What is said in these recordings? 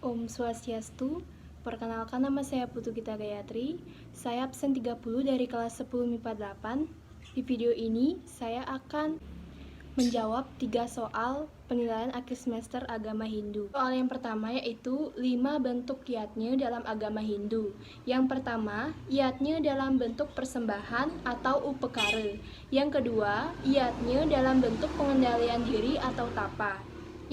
Om Swastiastu, perkenalkan nama saya Putu Gita Gayatri. Saya absen 30 dari kelas 10 MIPA 8. Di video ini, saya akan menjawab 3 soal penilaian akhir semester agama Hindu. Soal yang pertama yaitu 5 bentuk yatnya dalam agama Hindu. Yang pertama, yatnya dalam bentuk persembahan atau upekara. Yang kedua, yatnya dalam bentuk pengendalian diri atau tapa.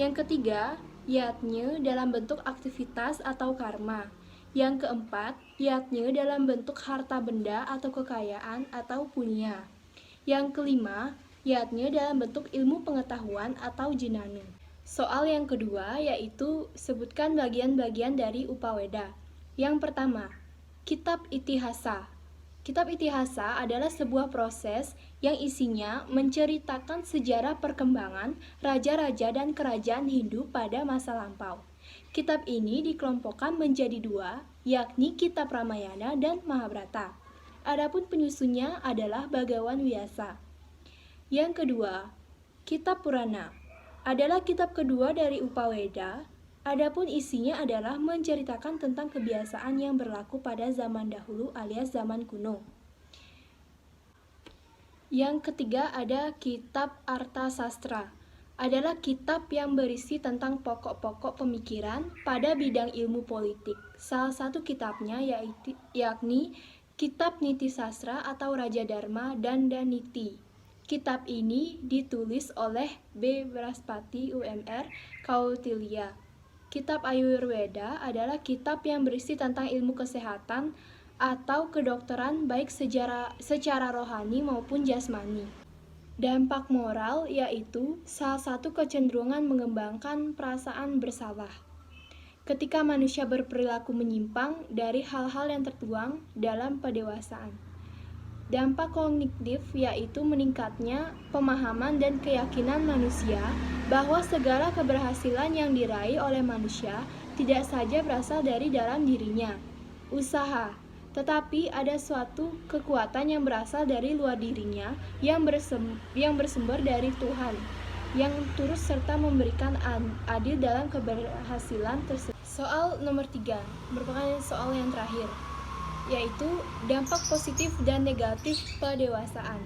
Yang ketiga, yatnya dalam bentuk aktivitas atau karma. Yang keempat, yatnya dalam bentuk harta benda atau kekayaan atau punya. Yang kelima, yatnya dalam bentuk ilmu pengetahuan atau jinana. Soal yang kedua yaitu sebutkan bagian-bagian dari Upaweda. Yang pertama, Kitab Itihasa. Kitab Itihasa adalah sebuah proses yang isinya menceritakan sejarah perkembangan raja-raja dan kerajaan Hindu pada masa lampau. Kitab ini dikelompokkan menjadi 2, yakni Kitab Ramayana dan Mahabharata. Adapun penyusunnya adalah Bhagawan Vyasa. Yang kedua, Kitab Purana adalah kitab kedua dari Upaweda. Adapun isinya adalah menceritakan tentang kebiasaan yang berlaku pada zaman dahulu alias zaman kuno. Yang ketiga ada Kitab Arta Sastra. Adalah kitab yang berisi tentang pokok-pokok pemikiran pada bidang ilmu politik. Salah satu kitabnya yakni Kitab Niti Sastra atau Raja Dharma Dandaniti. Kitab ini ditulis oleh B. Braspati UMR Kautilya. Kitab Ayurveda adalah kitab yang berisi tentang ilmu kesehatan atau kedokteran baik secara rohani maupun jasmani. Dampak moral yaitu salah satu kecenderungan mengembangkan perasaan bersalah. Ketika manusia berperilaku menyimpang dari hal-hal yang tertuang dalam pendewasaan. Dampak kognitif yaitu meningkatnya pemahaman dan keyakinan manusia bahwa segala keberhasilan yang diraih oleh manusia tidak saja berasal dari dalam dirinya, usaha, tetapi ada suatu kekuatan yang berasal dari luar dirinya yang bersumber dari Tuhan, yang turut serta memberikan adil dalam keberhasilan tersebut. Soal nomor 3 merupakan soal yang terakhir, yaitu dampak positif dan negatif pendewasaan.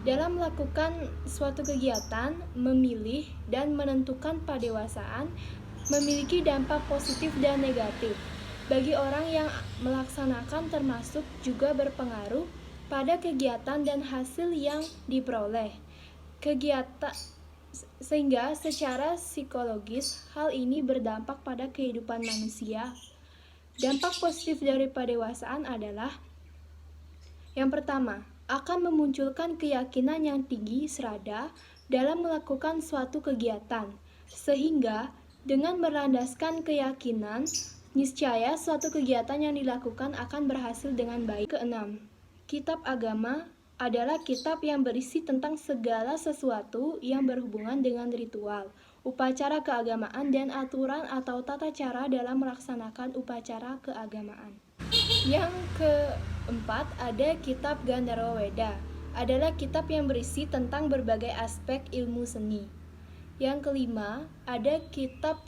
Dalam melakukan suatu kegiatan, memilih dan menentukan pendewasaan memiliki dampak positif dan negatif. Bagi orang yang melaksanakan termasuk juga berpengaruh pada kegiatan dan hasil yang diperoleh. Sehingga secara psikologis hal ini berdampak pada kehidupan manusia. Dampak positif dari pendewasaan adalah yang pertama, akan memunculkan keyakinan yang tinggi serada dalam melakukan suatu kegiatan, sehingga dengan berlandaskan keyakinan, niscaya suatu kegiatan yang dilakukan akan berhasil dengan baik. Keenam, kitab agama adalah kitab yang berisi tentang segala sesuatu yang berhubungan dengan ritual, upacara keagamaan, dan aturan atau tata cara dalam melaksanakan upacara keagamaan. Yang keempat ada Kitab Gandharva Weda, adalah kitab yang berisi tentang berbagai aspek ilmu seni. Yang kelima ada Kitab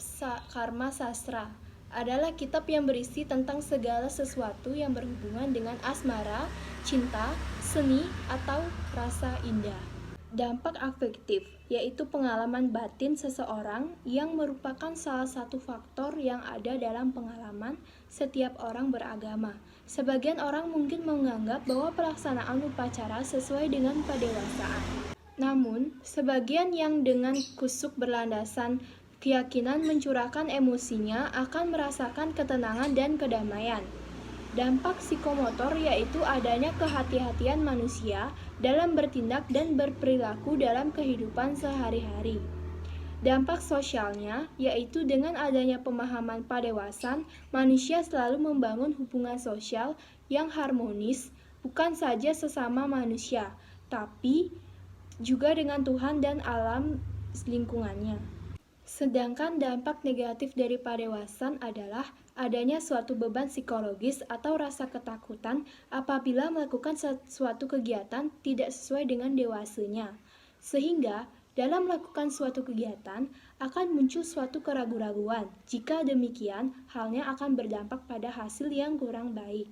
Karma Sastra, adalah kitab yang berisi tentang segala sesuatu yang berhubungan dengan asmara, cinta, seni, atau rasa indah. Dampak afektif, yaitu pengalaman batin seseorang yang merupakan salah satu faktor yang ada dalam pengalaman setiap orang beragama. Sebagian orang mungkin menganggap bahwa pelaksanaan upacara sesuai dengan pendewasaan. Namun, sebagian yang dengan kusuk berlandasan keyakinan mencurahkan emosinya akan merasakan ketenangan dan kedamaian. Dampak psikomotor yaitu adanya kehati-hatian manusia dalam bertindak dan berperilaku dalam kehidupan sehari-hari. Dampak sosialnya yaitu dengan adanya pemahaman pendewasan, manusia selalu membangun hubungan sosial yang harmonis bukan saja sesama manusia, tapi juga dengan Tuhan dan alam lingkungannya. Sedangkan dampak negatif dari pendewasaan adalah adanya suatu beban psikologis atau rasa ketakutan apabila melakukan suatu kegiatan tidak sesuai dengan dewasanya, sehingga dalam melakukan suatu kegiatan akan muncul suatu keraguan-raguan. Jika demikian, halnya akan berdampak pada hasil yang kurang baik.